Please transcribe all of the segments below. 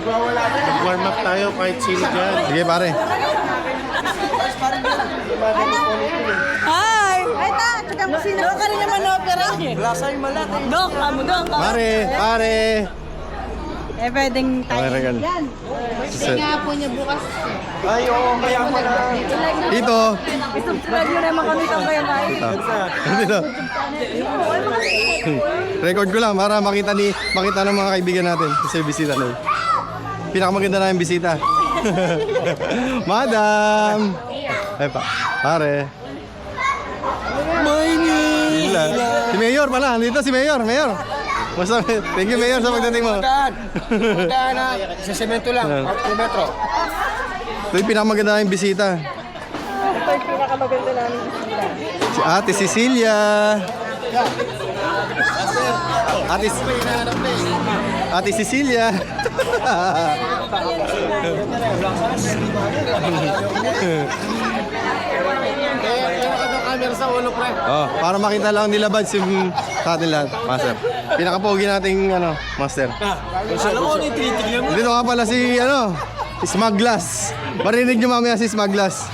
Mag-warm up tayo kahit sino dyan. Sige pare. Hi! Ay, ta! Tsaka mo sino? Doon ka rin naman opera. Lasay malat eh. Dok, kamo, dok. Pare. Eh, pwedeng tayo. Okay, regal. Yan. Nga po niya bukas. Ay, oo, kaya mo na. Dito. Isubscribe nyo naman kami itong kayo tayo. Dito. Record ko lang para makita ng mga kaibigan natin kasi bisita na. Pinakamaganda na yung bisita. Madam. Ay pa. Pare. Bigla. Si Mayor pala. Dito si Mayor. Basta, thank you Mayor sa pagdating mo. Puntaan na. Sa semento lang. 4 metro. Ito yung pinakamaganda na yung bisita. Ito yung pinakamaganda namin bisita. Si Ate Cecilia. Ate Cecilia. Camera sa ulo, pre. Oh, para makita lang nila ba yung sa atin lahat, Master. Pinakapogi nating Master. Alam ko, tinitignan mo. Dito nga pala si Smaglas. Marinig niyo mamaya si Smaglas.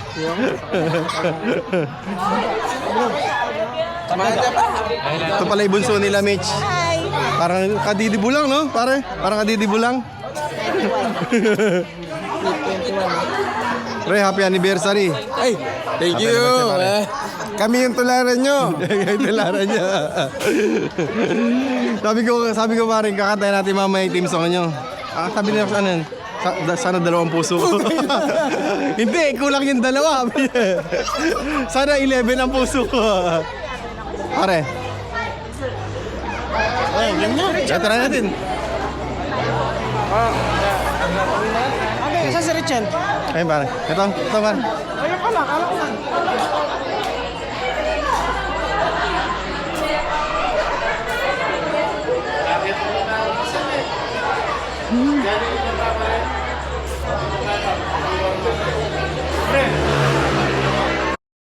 Ito pala yung bunso nila, Mitch. Hi! Parang kadidibo lang, no? Parang kadidibo lang. Pre, happy anniversary. Ay, thank Happy you. anniversary, Kami yung tularan nyo. Tularan niya. sabi ko pa rin, kakantay natin mamaya yung team song nyo. Sabi nila sana 2 puso ko. Hindi, kulang yung 2. Sana 11 ang puso ko. Pare. Ay, yan na. Try natin. Okay, isa si Richel. Ayun pare. Ito pare. Ayun pala, kala ko.